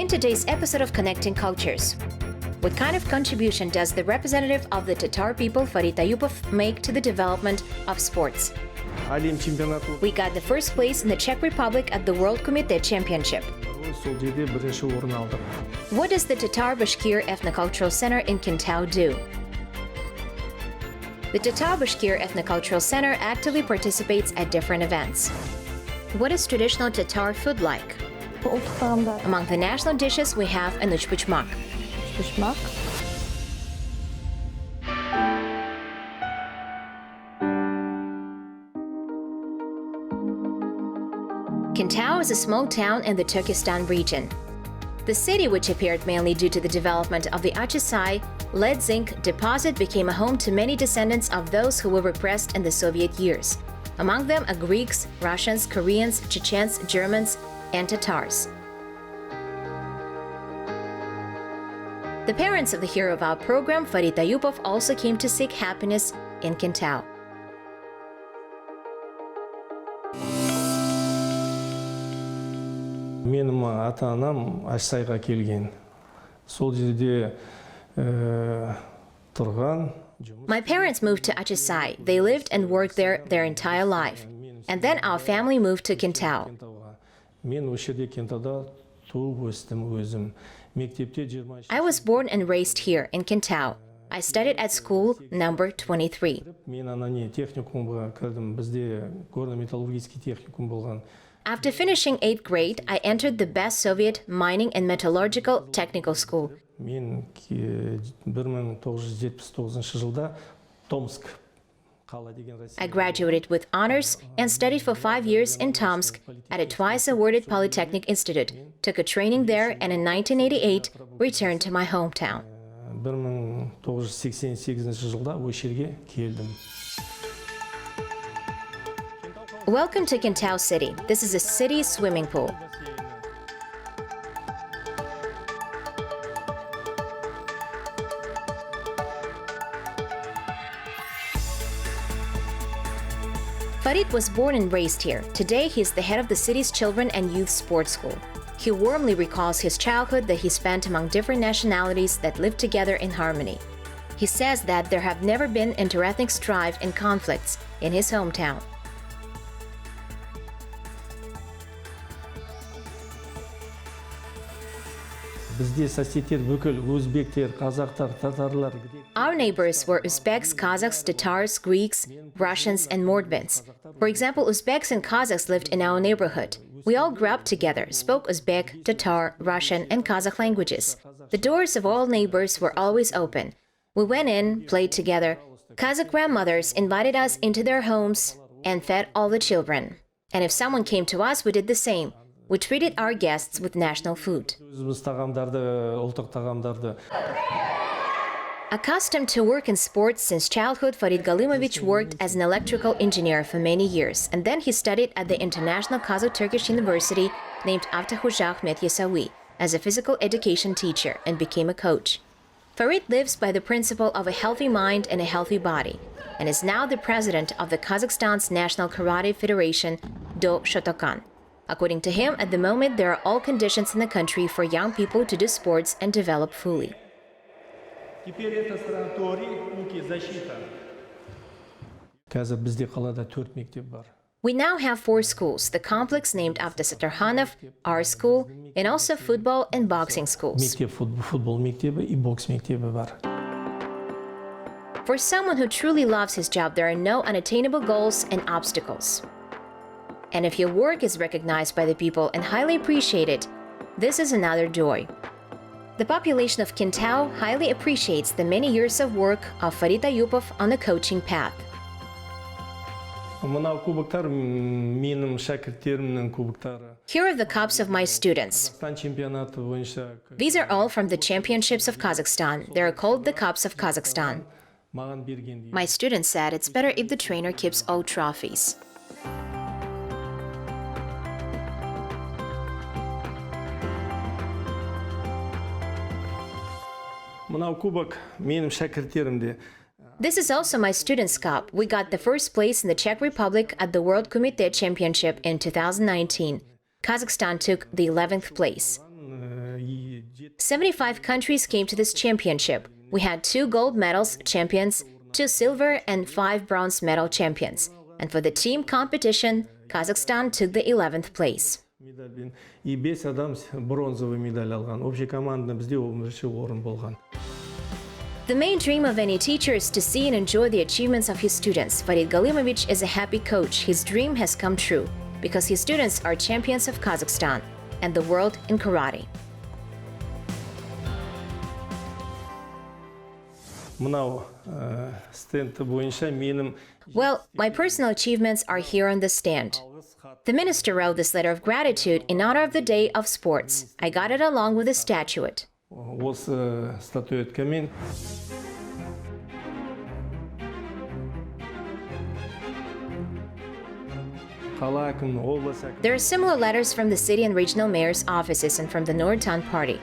begin today's episode of Connecting Cultures. What kind of contribution does the representative of the Tatar people, Farit Ayupov, make to the development of sports? We got the first place in the Czech Republic at the World Comité Championship. What does the Tatar Bashkir Ethnocultural Center in Kentau do? The Tatar Bashkir Ethnocultural Center actively participates at different events. What is traditional Tatar food like? Among the national dishes, we have an uchbuchmak. Kentau is a small town in the Turkistan region. The city, which appeared mainly due to the development of the Achisai lead-zinc deposit, became a home to many descendants of those who were repressed in the Soviet years. Among them are Greeks, Russians, Koreans, Chechens, Germans, and Tatars. The parents of the hero of our program, Farit Ayupov, also came to seek happiness in Kentau. Менің ата-анам Achisaiға келген. Сол жерде тұрған. My parents moved to Achisai. They lived and worked there their entire life. And then our family moved to Kentau. Мен осы жерде Кентауда туып өстім өзім. I was born and raised here in Kentau. I studied at school number 23. Мен ананы техникумға кірдім. Бізде горно-металлургический техникум болған. After finishing 8th grade, I entered the best Soviet mining and metallurgical technical school. Мен 1979 жылда Томск. I graduated with honors and studied for 5 years in Tomsk at a twice-awarded Polytechnic Institute, took a training there, and in 1988 returned to my hometown. 1988 жылда осы жерге келдім. Welcome to Kentau City. This is a city swimming pool. Farit was born and raised here. Today, he is the head of the city's children and youth sports school. He warmly recalls his childhood that he spent among different nationalities that lived together in harmony. He says that there have never been interethnic strife and conflicts in his hometown. Our neighbors were Uzbeks, Kazakhs, Tatars, Greeks, Russians, and Mordvins. For example, Uzbeks and Kazakhs lived in our neighborhood. We all grew up together, spoke Uzbek, Tatar, Russian, and Kazakh languages. The doors of all neighbors were always open. We went in, played together. Kazakh grandmothers invited us into their homes and fed all the children. And if someone came to us, we did the same. We treated our guests with national food. Accustomed to work in sports since childhood, Farid Galimovich worked as an electrical engineer for many years, and then he studied at the International Kazakh-Turkish University named after Hoja Ahmet Yesawi as a physical education teacher and became a coach. Farid lives by the principle of a healthy mind and a healthy body, and is now the president of the Kazakhstan's National Karate Federation, Do Shotokan. According to him, at the moment, there are all conditions in the country for young people to do sports and develop fully. We now have 4 schools, the complex named after Satarhanov, our school, and also football and boxing schools. For someone who truly loves his job, there are no unattainable goals and obstacles. And if your work is recognized by the people and highly appreciated, this is another joy. The population of Kentau highly appreciates the many years of work of Farit Ayupov on the coaching path. Here are the cups of my students. These are all from the championships of Kazakhstan. They are called the cups of Kazakhstan. My students said it's better if the trainer keeps all trophies. This is also my students' cup. We got the first place in the Czech Republic at the World Comité Championship in 2019. Kazakhstan took the 11th place. 75 countries came to this championship. We had 2 gold medals champions, 2 silver and 5 bronze medal champions. And for the team competition, Kazakhstan took the 11th place. И 5 адам бронзовый медаль алған. Общекомандный бізде 11-ші орын болған. The main dream of any teacher is to see and enjoy the achievements of his students. Farit Ayupov is a happy coach. His dream has come true because his students are champions of Kazakhstan and the world in karate. Мынау стенді бойынша менің Well, my personal achievements are here on the stand. The minister wrote this letter of gratitude in honor of the Day of Sports. I got it along with a statuette. осы статуэткамен қала әкімінің, облыс әкімінің There are similar letters from the city and regional mayor's offices and from the Nurtan party.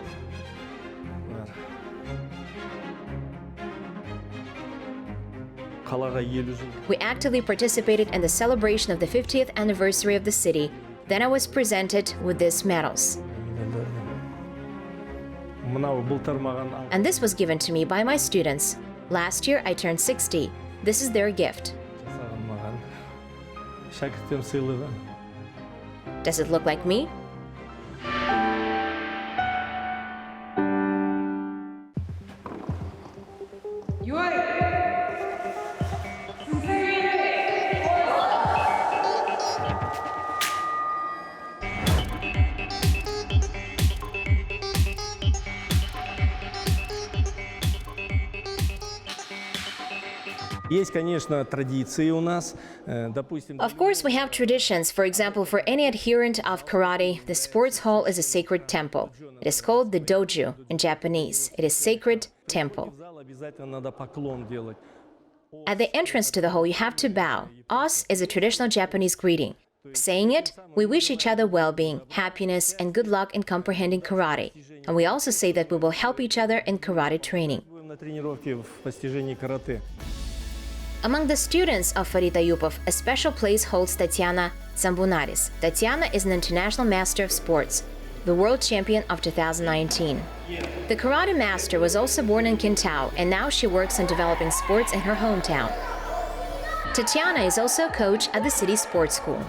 қалаға 50 жыл. We actively participated in the celebration of the 50th anniversary of the city. Then I was presented with these medals. Мынау былтыр маған And this was given to me by my students. Last year I turned 60. This is their gift. жасаған маған шәкірттен сыйлығы. Does it look like me? Есть, конечно, традиции у нас. Допустим, Of course, we have traditions. For example, for any adherent of karate, the sports hall is a sacred temple. It is called the dojo in Japanese. It is sacred temple. в зал обязательно надо поклон делать. At the entrance to the hall, you have to bow. Os is a traditional Japanese greeting. Saying it, we wish each other well-being, happiness, and good luck in comprehending karate. And we also say that we will help each other in karate training. Будем на тренировке в постижении карате. Among the students of Farit Ayupov, a special place holds Tatiana Zambunaris. Tatiana is an international master of sports, the world champion of 2019. The karate master was also born in Kentau, and now she works on developing sports in her hometown. Tatiana is also a coach at the city sports school.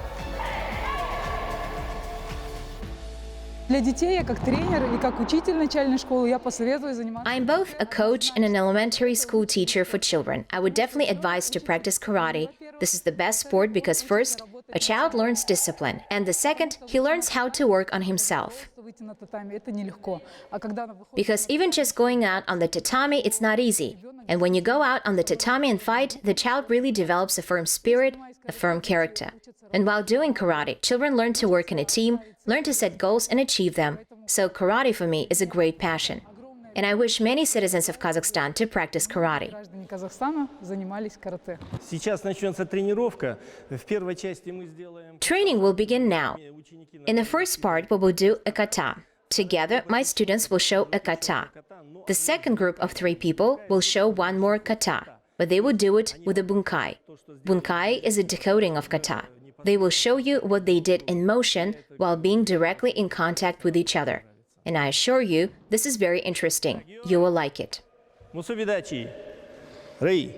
Для детей я как тренер и как учитель начальной школы я посоветую заниматься. I'm both a coach and an elementary school teacher for children. I would definitely advise to practice karate. This is the best sport because first, a child learns discipline, and the second, he learns how to work on himself. Выйти на татами это нелегко. А когда она выходит, Because even just going out on the tatami, it's not easy. And when you go out on the tatami and fight, the child really develops a firm spirit, a firm character. And while doing karate, children learn to work in a team, learn to set goals and achieve them. So karate for me is a great passion. And I wish many citizens of Kazakhstan to practice karate. граждане Казахстана занимались карате. Сейчас начнется тренировка. В первой части мы сделаем Training will begin now. ученики In the first part, we will do a kata. Together, my students will show a kata. The second group of 3 people will show one more kata, but they will do it with a bunkai. Bunkai is a decoding of kata. They will show you what they did in motion while being directly in contact with each other. And I assure you, this is very interesting. You will like it. Мусубидачи. Рэй.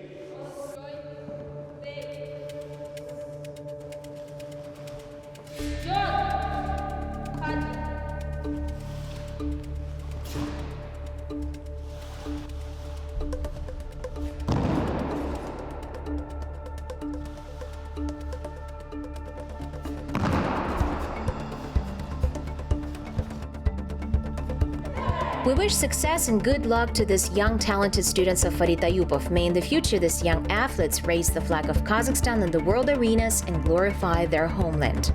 We wish success and good luck to these young talented students of Farit Ayupov. May in the future these young athletes raise the flag of Kazakhstan in the world arenas and glorify their homeland.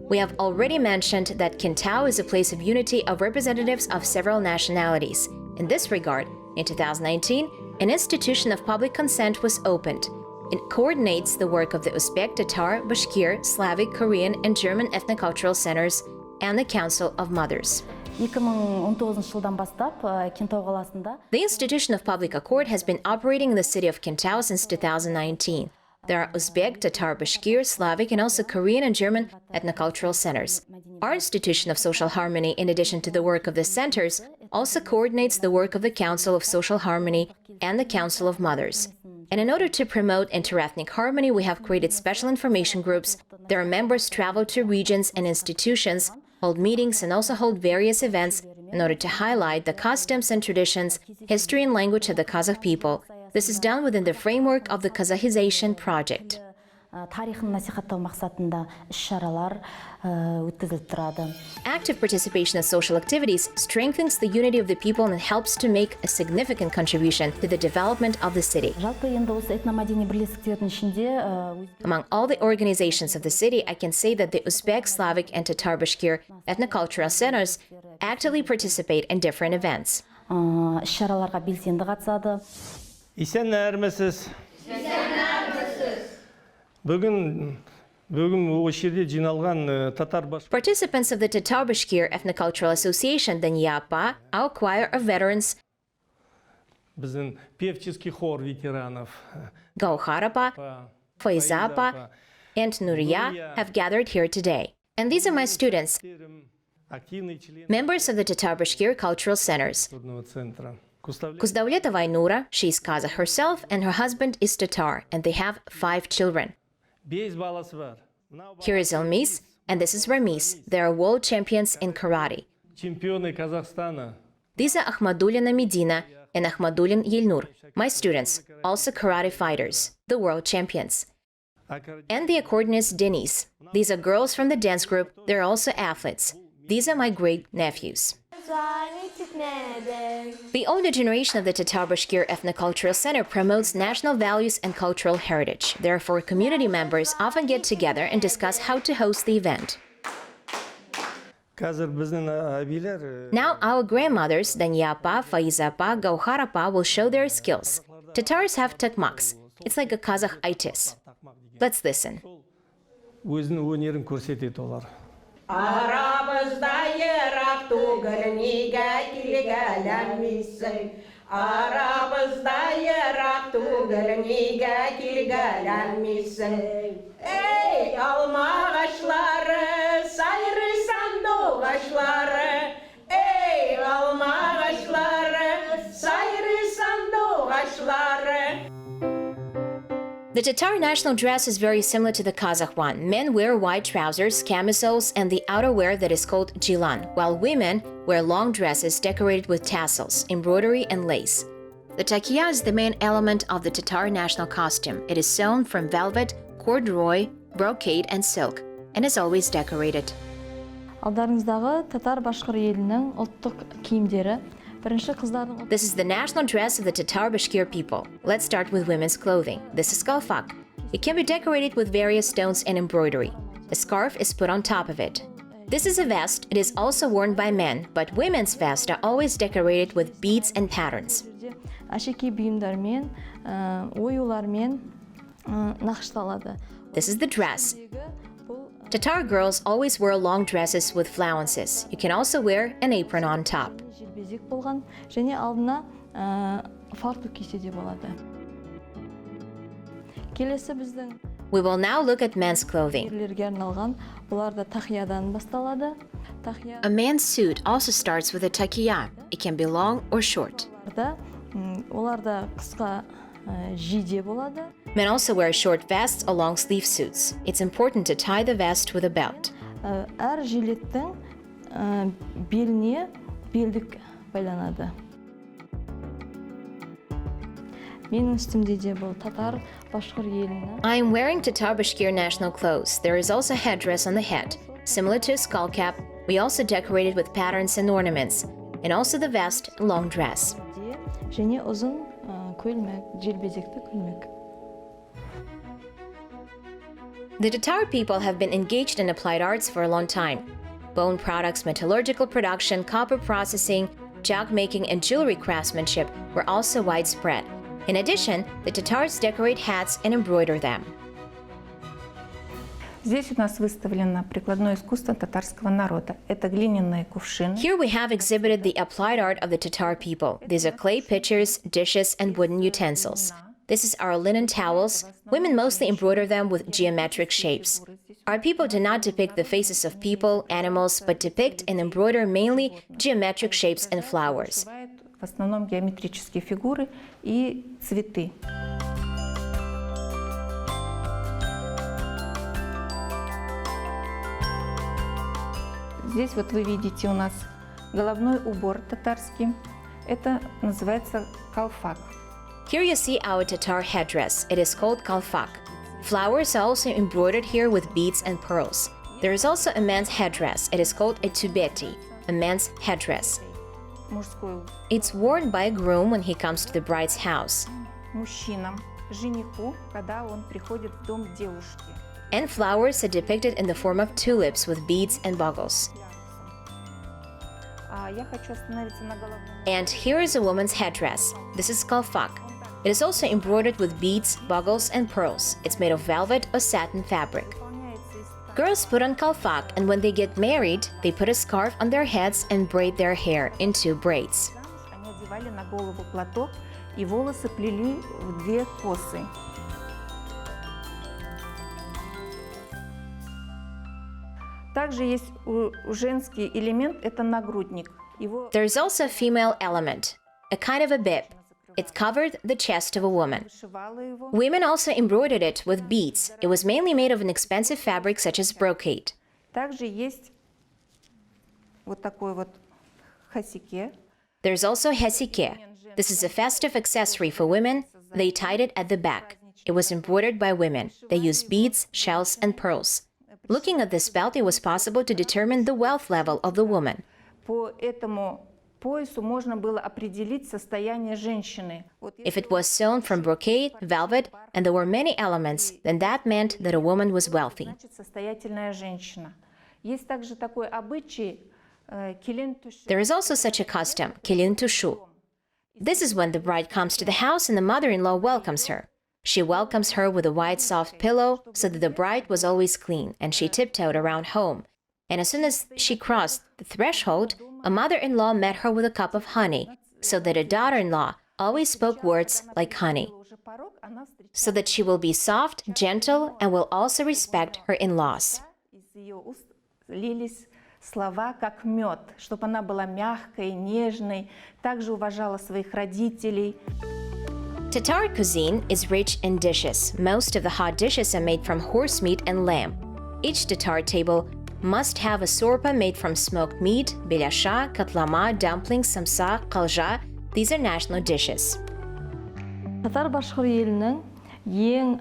We have already mentioned that Kentau is a place of unity of representatives of several nationalities. In this regard, in 2019, an institution of public consent was opened. It coordinates the work of the Uzbek, Tatar, Bashkir, Slavic, Korean, and German ethnocultural centers and the Council of Mothers. 2019 жылдан бастап Кентау қаласында The institution of public accord has been operating in the city of Kentau since 2019. There are Uzbek, Tatar, Bashkir, Slavic, and also Korean and German ethnocultural centers. Our institution of social harmony, in addition to the work of the centers, also coordinates the work of the Council of Social Harmony and the Council of Mothers. And in order to promote interethnic harmony, we have created special information groups. Their members travel to regions and institutions, hold meetings, and also hold various events in order to highlight the customs and traditions, history and language of the Kazakh people. This is done within the framework of the Kazakhization project. Тарихын насихаттау мақсатында іс-шаралар өткізіліп тұрады. Active participation in social activities strengthens the unity of the people and helps to make a significant contribution to the development of the city. Жалпы енді осы этномәдени бірлестіктердің ішінде Among all the organizations of the city, I can say that the Uzbek, Slavic, and Tatar Bashkir ethnocultural centers actively participate in different events. іс-шараларға белсенді қатысады. Исәнәрмісіз? Бүгін осы жерде жиналған татар башқұрт Participants of the Tatar Bashkir Ethnocultural Association, Danyapa, our choir of veterans, біздің певческий хор ветеранов, Gauharapa, Faizapa, and Nuriya have gathered here today. And these are my students, активный член members of the Tatar Bashkir Cultural Centers. культурного центра. Куставлет Kuzdauletova Ainura, she is Kazakh herself, and her husband is Tatar, and they have 5 children. 5 баласы бар. Мынау Here is Elmis, and this is Ramis. They are world champions in karate. чемпионы Казахстана. These are Ahmadulina Medina and Ahmadulin Yelnur, my students, also karate fighters, the world champions. And the accordionist Denis. These are girls from the dance group. They're also athletes. These are my great-nephews. The older generation of the Tatar Bashkir Ethnocultural Center promotes national values and cultural heritage. Therefore, community members often get together and discuss how to host the event. Қазір біздің әбилер Now, our grandmothers, Danyapa, Faizapa, Gauharapa, will show their skills. Tatars have takmaks. It's like a Kazakh itis. Let's listen. өзінің өнерін көрсетеді олар. Арабызда ерақ түгіл неге келгәләмейсің? Арабызда ерақ түгіл неге келгәләмейсің? Ей, алма ағашлары, сайры сандуғашлары. Ей, алма ағашлары, сайры сандуғашлары. The Tatar national dress is very similar to the Kazakh one. Men wear white trousers, camisoles, and the outerwear that is called jilan, while women wear long dresses decorated with tassels, embroidery, and lace. The takia is the main element of the Tatar national costume. It is sewn from velvet, corduroy, brocade, and silk, and is always decorated. Алдарыңыздағы татар башқұр елінің ұлттық киімдері бірінші қыздардың This is the national dress of the Tatar Bashkir people. Let's start with women's clothing. This is kalfak. It can be decorated with various stones and embroidery. A scarf is put on top of it. This is a vest. It is also worn by men, but women's vests are always decorated with beads and patterns. әшекей бұйымдармен, оюлармен нақышталады. This is the dress. Tatar girls always wear long dresses with flounces. You can also wear an apron on top. Желбезек болған және алдына фартук кисе де болады. Келесі біздің We will now look at men's clothing. ерлерге арналған, бұлар да тақиядан басталады. Тақия A man's suit also starts with a takiya. It can be long or short. оларда қысқа жиде болады. Men also wear short vests or long sleeve suits. It's important to tie the vest with a belt. Әр жилеттің беліне белдік байланады. Менің үстімде де бұл татар башқұр елінің. I am wearing Tatar Bashkir national clothes. There is also a headdress on the head. Similar to a skull cap, we also decorated with patterns and ornaments. And also the vest, long dress. Және ұзын көйлмек, желбезекті көйлмек. The Tatar people have been engaged in applied arts for a long time. Bone products, metallurgical production, copper processing, jug making, and jewelry craftsmanship were also widespread. In addition, the Tatars decorate hats and embroider them. Здесь у нас выставлено прикладное искусство татарского народа. Это глиняные кувшины. Here we have exhibited the applied art of the Tatar people. These are clay pitchers, dishes, and wooden utensils. This is our linen towels. Women mostly embroider them with geometric shapes. Our people do not depict the faces of people, animals, but depict and embroider mainly geometric shapes and flowers. В основном геометрические фигуры и цветы. Здесь вот вы видите у нас головной убор татарский. Это называется калфак. Here you see our Tatar headdress. It is called kalfak. Flowers are also embroidered here with beads and pearls. There is also a man's headdress. It is called a tubeti, a man's headdress. Мужской It's worn by a groom when he comes to the bride's house. мужчинам, жениху, когда он приходит в дом девушки. And flowers are depicted in the form of tulips with beads and bugles. А я хочу остановиться на головном. And here is a woman's headdress. This is kalfak. It is also embroidered with beads, bugles, and pearls. It's made of velvet or satin fabric. Выполняется из Girls put on kalfak, and when they get married, they put a scarf on their heads and braid their hair into braids. Они одевали на голову платок и волосы плели в две косы. Также есть женский элемент, это нагрудник. Его There's also a female element, a kind of a bib. It covered the chest of a woman. вышивала его. Women also embroidered it with beads. It was mainly made of an expensive fabric such as brocade. Также есть вот такой вот хасике. There's also hesike. This is a festive accessory for women. They tied it at the back. It was embroidered by women. They used beads, shells, and pearls. Looking at this belt, it was possible to determine the wealth level of the woman. По этому поясу можно было определить состояние женщины. Вот If it was sewn from brocade, velvet, and there were many elements, then that meant that a woman was wealthy. значит состоятельная женщина. Есть также такой обычай келен туши. There is also such a custom, kilin tushu. This is when the bride comes to the house and the mother-in-law welcomes her. She welcomes her with a white soft pillow so that the bride was always clean, and she tiptoed around home. And as soon as she crossed the threshold, a mother-in-law met her with a cup of honey, so that a daughter-in-law always spoke words like honey, Уже порог, она встречала so that she will be soft, gentle, and will also respect her in-laws. из ее уст лились слова как мед, чтобы она была мягкой, нежной, также уважала своих родителей. Tatar cuisine is rich in dishes. Most of the hot dishes are made from horse meat and lamb. Each Tatar table must have a sorpa made from smoked meat, belasha, katlama, dumplings, samsa, kalja. These are national dishes. Татар Башқұр елінің ең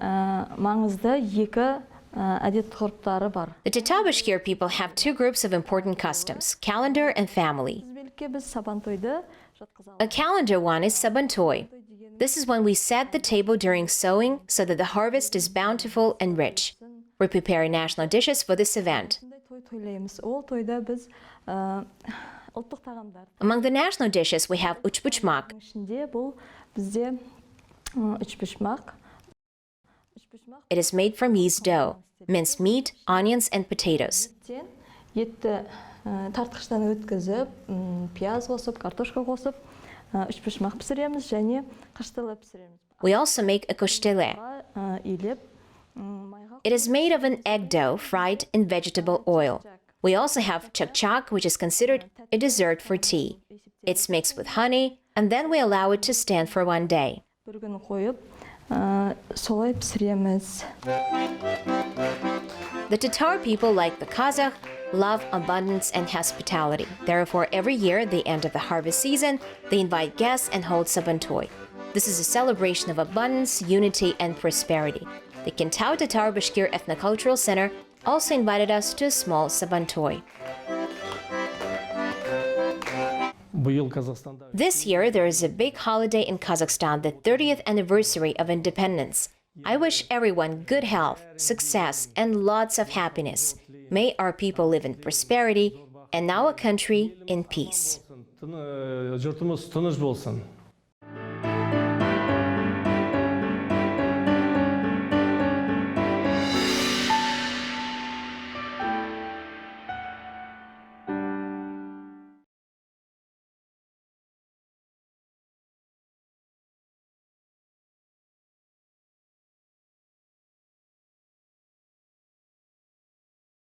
маңызды екі әдет ғұрыптары бар. The Tatar Bashkir people have two groups of important customs, calendar and family. Күнтізбелікке біз сабантойды жатқызамыз. A calendar one is sabantoy. This is when we set the table during sowing so that the harvest is bountiful and rich. We prepare national dishes for this event. Сондай той тойлаймыз. Ол тойда біз ұлттық тағамдар. Among the national dishes, we have uchbuchmak. Ішінде бұл бізде үшбұшмақ. It is made from yeast dough, minced meat, onions, and potatoes. Етті тартқыштан өткізіп, пияз қосып, картошка қосып, үшбұшмақ пісіреміз және қыштылы пісіреміз. We also make a koshtele. Илеп, майға It is made of an egg dough fried in vegetable oil. We also have chak-chak, which is considered a dessert for tea. It's mixed with honey, and then we allow it to stand for one day. бір күн қойып, солай пісіреміз. The Tatar people, like the Kazakh, love abundance and hospitality. Therefore, every year, at the end of the harvest season, they invite guests and hold sabantoy. This is a celebration of abundance, unity, and prosperity. The Kentau Tatar Bashkir Ethnocultural Center also invited us to a small sabantoy. Биыл Қазақстанда This year, there is a big holiday in Kazakhstan, the 30th anniversary of independence. I wish everyone good health, success, and lots of happiness. May our people live in prosperity and our country in peace. жұртымыз тыныш болсын.